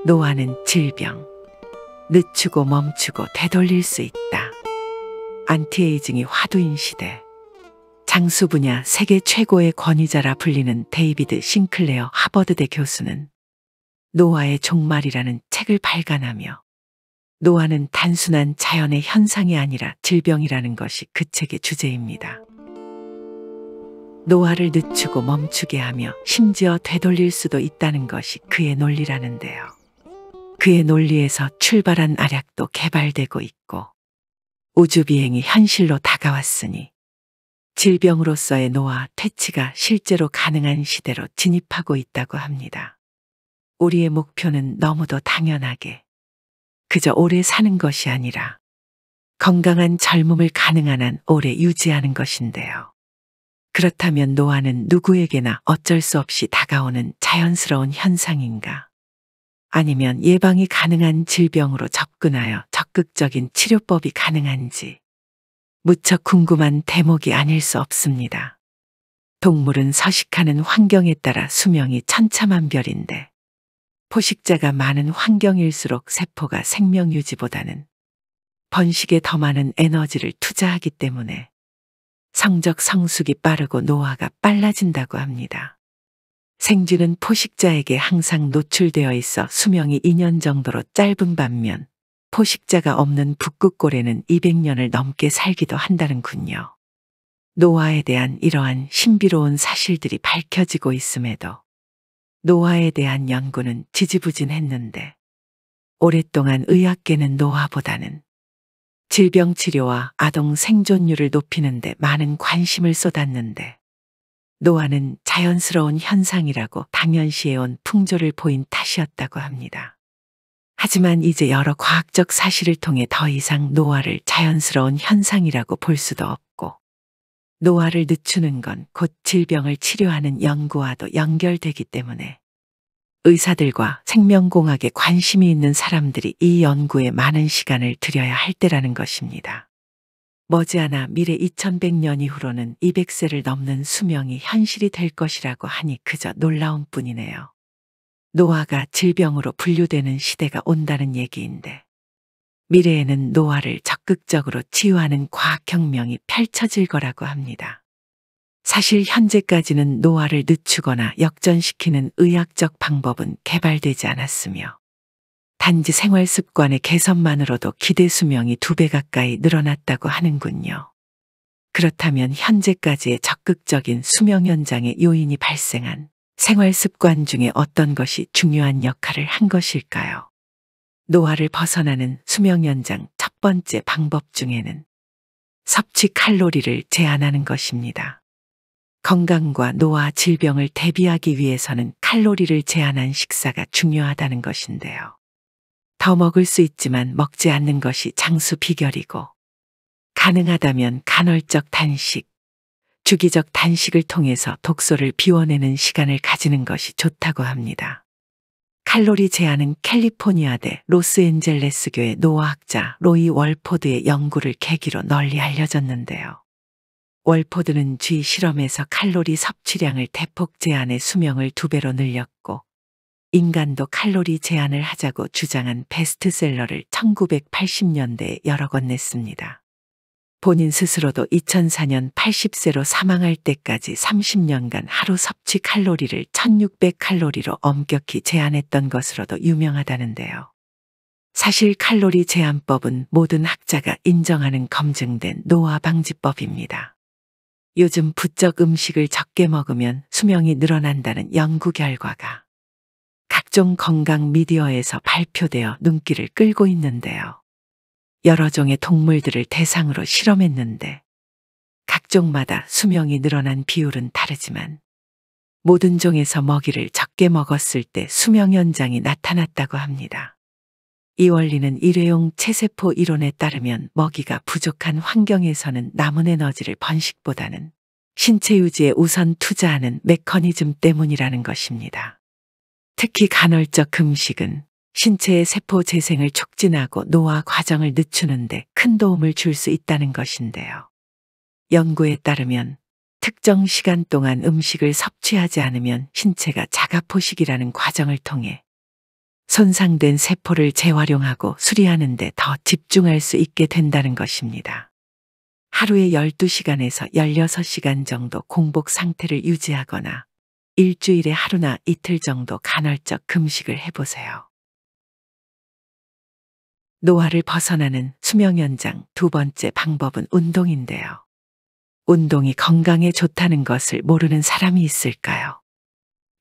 노화는 질병, 늦추고 멈추고 되돌릴 수 있다. 안티에이징이 화두인 시대. 장수 분야 세계 최고의 권위자라 불리는 데이비드 싱클레어 하버드대 교수는 노화의 종말이라는 책을 발간하며 노화는 단순한 자연의 현상이 아니라 질병이라는 것이 그 책의 주제입니다. 노화를 늦추고 멈추게 하며 심지어 되돌릴 수도 있다는 것이 그의 논리라는데요. 그의 논리에서 출발한 알약도 개발되고 있고 우주비행이 현실로 다가왔으니 질병으로서의 노화 퇴치가 실제로 가능한 시대로 진입하고 있다고 합니다. 우리의 목표는 너무도 당연하게 그저 오래 사는 것이 아니라 건강한 젊음을 가능한 한 오래 유지하는 것인데요. 그렇다면 노화는 누구에게나 어쩔 수 없이 다가오는 자연스러운 현상인가? 아니면 예방이 가능한 질병으로 접근하여 적극적인 치료법이 가능한지 무척 궁금한 대목이 아닐 수 없습니다. 동물은 서식하는 환경에 따라 수명이 천차만별인데 포식자가 많은 환경일수록 세포가 생명 유지보다는 번식에 더 많은 에너지를 투자하기 때문에 성적 성숙이 빠르고 노화가 빨라진다고 합니다. 생쥐는 포식자에게 항상 노출되어 있어 수명이 2년 정도로 짧은 반면 포식자가 없는 북극고래는 200년을 넘게 살기도 한다는군요. 노화에 대한 이러한 신비로운 사실들이 밝혀지고 있음에도 노화에 대한 연구는 지지부진했는데 오랫동안 의학계는 노화보다는 질병 치료와 아동 생존율을 높이는 데 많은 관심을 쏟았는데 노화는 자연스러운 현상이라고 당연시해온 풍조를 보인 탓이었다고 합니다. 하지만 이제 여러 과학적 사실을 통해 더 이상 노화를 자연스러운 현상이라고 볼 수도 없고 노화를 늦추는 건 곧 질병을 치료하는 연구와도 연결되기 때문에 의사들과 생명공학에 관심이 있는 사람들이 이 연구에 많은 시간을 들여야 할 때라는 것입니다. 머지않아 미래 2100년 이후로는 200세를 넘는 수명이 현실이 될 것이라고 하니 그저 놀라운 뿐이네요. 노화가 질병으로 분류되는 시대가 온다는 얘기인데 미래에는 노화를 적극적으로 치유하는 과학혁명이 펼쳐질 거라고 합니다. 사실 현재까지는 노화를 늦추거나 역전시키는 의학적 방법은 개발되지 않았으며 단지 생활 습관의 개선만으로도 기대 수명이 2배 가까이 늘어났다고 하는군요. 그렇다면 현재까지의 적극적인 수명 연장의 요인이 발생한 생활 습관 중에 어떤 것이 중요한 역할을 한 것일까요? 노화를 벗어나는 수명 연장 첫 번째 방법 중에는 섭취 칼로리를 제한하는 것입니다. 건강과 노화 질병을 대비하기 위해서는 칼로리를 제한한 식사가 중요하다는 것인데요. 더 먹을 수 있지만 먹지 않는 것이 장수 비결이고 가능하다면 간헐적 단식, 주기적 단식을 통해서 독소를 비워내는 시간을 가지는 것이 좋다고 합니다. 칼로리 제한은 캘리포니아대 로스앤젤레스교의 노화학자 로이 월포드의 연구를 계기로 널리 알려졌는데요. 월포드는 쥐 실험에서 칼로리 섭취량을 대폭 제한해 수명을 2배로 늘렸고 인간도 칼로리 제한을 하자고 주장한 베스트셀러를 1980년대에 여러 권 냈습니다. 본인 스스로도 2004년 80세로 사망할 때까지 30년간 하루 섭취 칼로리를 1600칼로리로 엄격히 제한했던 것으로도 유명하다는데요. 사실 칼로리 제한법은 모든 학자가 인정하는 검증된 노화 방지법입니다. 요즘 부쩍 음식을 적게 먹으면 수명이 늘어난다는 연구 결과가 각종 건강 미디어에서 발표되어 눈길을 끌고 있는데요. 여러 종의 동물들을 대상으로 실험했는데 각 종마다 수명이 늘어난 비율은 다르지만 모든 종에서 먹이를 적게 먹었을 때 수명 연장이 나타났다고 합니다. 이 원리는 일회용 체세포 이론에 따르면 먹이가 부족한 환경에서는 남은 에너지를 번식보다는 신체 유지에 우선 투자하는 메커니즘 때문이라는 것입니다. 특히 간헐적 금식은 신체의 세포 재생을 촉진하고 노화 과정을 늦추는데 큰 도움을 줄 수 있다는 것인데요. 연구에 따르면 특정 시간 동안 음식을 섭취하지 않으면 신체가 자가포식이라는 과정을 통해 손상된 세포를 재활용하고 수리하는 데 더 집중할 수 있게 된다는 것입니다. 하루에 12시간에서 16시간 정도 공복 상태를 유지하거나 일주일에 하루나 이틀 정도 간헐적 금식을 해보세요. 노화를 벗어나는 수명 연장 두 번째 방법은 운동인데요. 운동이 건강에 좋다는 것을 모르는 사람이 있을까요?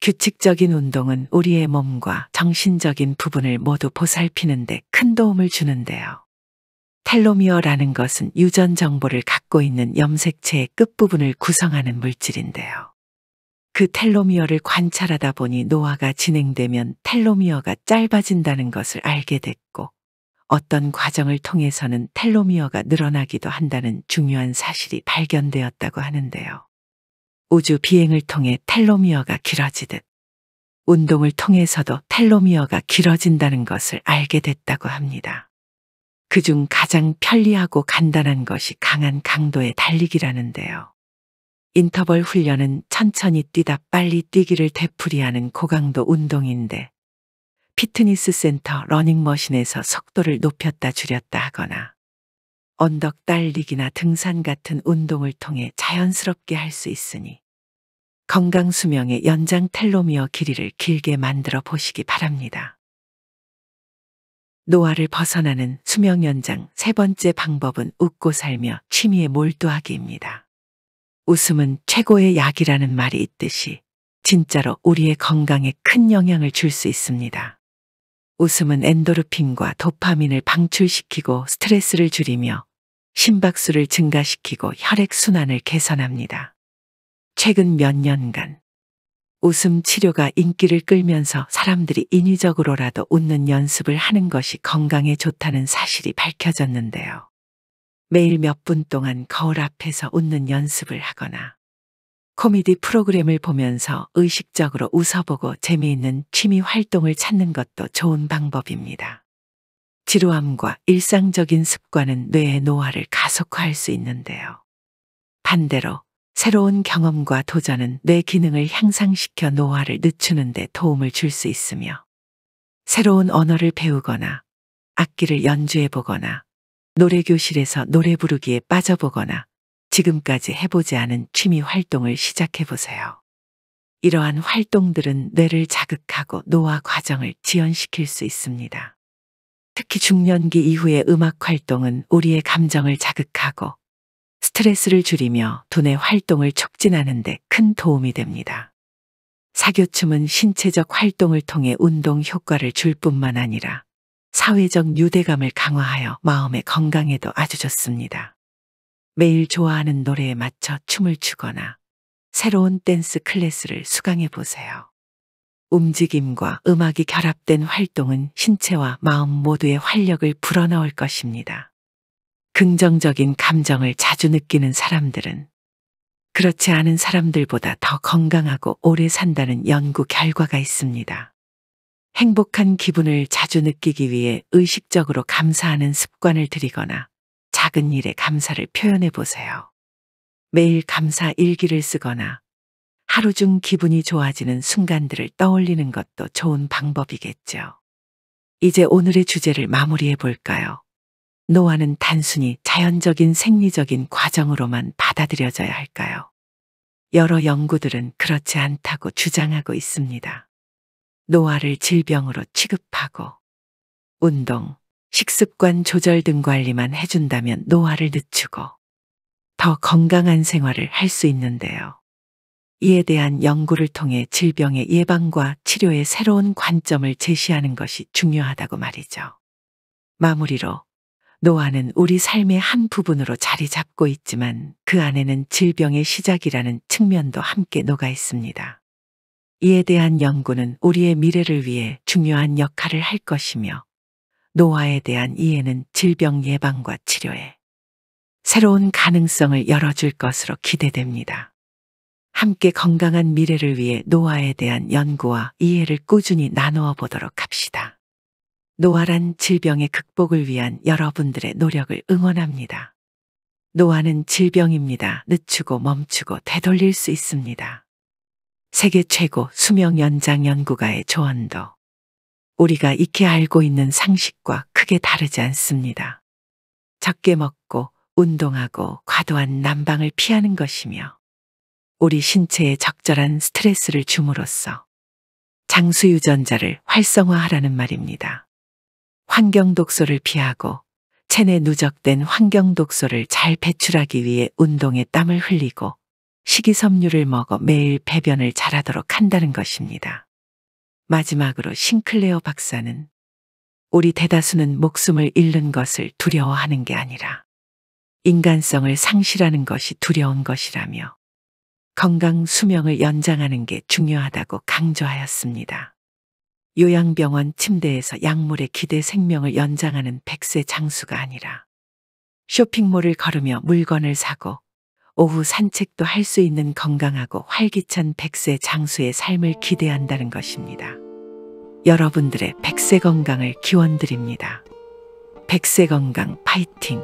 규칙적인 운동은 우리의 몸과 정신적인 부분을 모두 보살피는 데 큰 도움을 주는데요. 텔로미어라는 것은 유전 정보를 갖고 있는 염색체의 끝부분을 구성하는 물질인데요. 그 텔로미어를 관찰하다 보니 노화가 진행되면 텔로미어가 짧아진다는 것을 알게 됐고, 어떤 과정을 통해서는 텔로미어가 늘어나기도 한다는 중요한 사실이 발견되었다고 하는데요. 우주 비행을 통해 텔로미어가 길어지듯 운동을 통해서도 텔로미어가 길어진다는 것을 알게 됐다고 합니다. 그중 가장 편리하고 간단한 것이 강한 강도의 달리기라는데요. 인터벌 훈련은 천천히 뛰다 빨리 뛰기를 되풀이하는 고강도 운동인데, 피트니스 센터 러닝머신에서 속도를 높였다 줄였다 하거나 언덕 달리기나 등산 같은 운동을 통해 자연스럽게 할 수 있으니 건강 수명의 연장 텔로미어 길이를 길게 만들어 보시기 바랍니다. 노화를 벗어나는 수명 연장 세 번째 방법은 웃고 살며 취미에 몰두하기입니다. 웃음은 최고의 약이라는 말이 있듯이 진짜로 우리의 건강에 큰 영향을 줄 수 있습니다. 웃음은 엔도르핀과 도파민을 방출시키고 스트레스를 줄이며 심박수를 증가시키고 혈액순환을 개선합니다. 최근 몇 년간 웃음 치료가 인기를 끌면서 사람들이 인위적으로라도 웃는 연습을 하는 것이 건강에 좋다는 사실이 밝혀졌는데요. 매일 몇 분 동안 거울 앞에서 웃는 연습을 하거나 코미디 프로그램을 보면서 의식적으로 웃어보고 재미있는 취미 활동을 찾는 것도 좋은 방법입니다. 지루함과 일상적인 습관은 뇌의 노화를 가속화할 수 있는데요. 반대로 새로운 경험과 도전은 뇌 기능을 향상시켜 노화를 늦추는 데 도움을 줄 수 있으며, 새로운 언어를 배우거나 악기를 연주해 보거나 노래교실에서 노래 부르기에 빠져보거나 지금까지 해보지 않은 취미 활동을 시작해 보세요. 이러한 활동들은 뇌를 자극하고 노화 과정을 지연시킬 수 있습니다. 특히 중년기 이후의 음악 활동은 우리의 감정을 자극하고 스트레스를 줄이며 두뇌 활동을 촉진하는 데 큰 도움이 됩니다. 사교춤은 신체적 활동을 통해 운동 효과를 줄 뿐만 아니라 사회적 유대감을 강화하여 마음의 건강에도 아주 좋습니다. 매일 좋아하는 노래에 맞춰 춤을 추거나 새로운 댄스 클래스를 수강해 보세요. 움직임과 음악이 결합된 활동은 신체와 마음 모두의 활력을 불어넣을 것입니다. 긍정적인 감정을 자주 느끼는 사람들은 그렇지 않은 사람들보다 더 건강하고 오래 산다는 연구 결과가 있습니다. 행복한 기분을 자주 느끼기 위해 의식적으로 감사하는 습관을 들이거나 작은 일에 감사를 표현해 보세요. 매일 감사 일기를 쓰거나 하루 중 기분이 좋아지는 순간들을 떠올리는 것도 좋은 방법이겠죠. 이제 오늘의 주제를 마무리해 볼까요? 노화는 단순히 자연적인 생리적인 과정으로만 받아들여져야 할까요? 여러 연구들은 그렇지 않다고 주장하고 있습니다. 노화를 질병으로 취급하고 운동, 식습관 조절 등 관리만 해준다면 노화를 늦추고 더 건강한 생활을 할 수 있는데요. 이에 대한 연구를 통해 질병의 예방과 치료의 새로운 관점을 제시하는 것이 중요하다고 말이죠. 마무리로, 노화는 우리 삶의 한 부분으로 자리 잡고 있지만 그 안에는 질병의 시작이라는 측면도 함께 녹아 있습니다. 이에 대한 연구는 우리의 미래를 위해 중요한 역할을 할 것이며, 노화에 대한 이해는 질병 예방과 치료에 새로운 가능성을 열어줄 것으로 기대됩니다. 함께 건강한 미래를 위해 노화에 대한 연구와 이해를 꾸준히 나누어 보도록 합시다. 노화란 질병의 극복을 위한 여러분들의 노력을 응원합니다. 노화는 질병입니다. 늦추고 멈추고 되돌릴 수 있습니다. 세계 최고 수명 연장 연구가의 조언도 우리가 익히 알고 있는 상식과 크게 다르지 않습니다. 적게 먹고 운동하고 과도한 난방을 피하는 것이며 우리 신체에 적절한 스트레스를 줌으로써 장수 유전자를 활성화하라는 말입니다. 환경 독소를 피하고 체내 누적된 환경 독소를 잘 배출하기 위해 운동에 땀을 흘리고 식이섬유를 먹어 매일 배변을 잘하도록 한다는 것입니다. 마지막으로 싱클레어 박사는 우리 대다수는 목숨을 잃는 것을 두려워하는 게 아니라 인간성을 상실하는 것이 두려운 것이라며 건강 수명을 연장하는 게 중요하다고 강조하였습니다. 요양병원 침대에서 약물에 기대 생명을 연장하는 100세 장수가 아니라 쇼핑몰을 걸으며 물건을 사고 오후 산책도 할 수 있는 건강하고 활기찬 100세 장수의 삶을 기대한다는 것입니다. 여러분들의 100세 건강을 기원드립니다. 100세 건강 파이팅!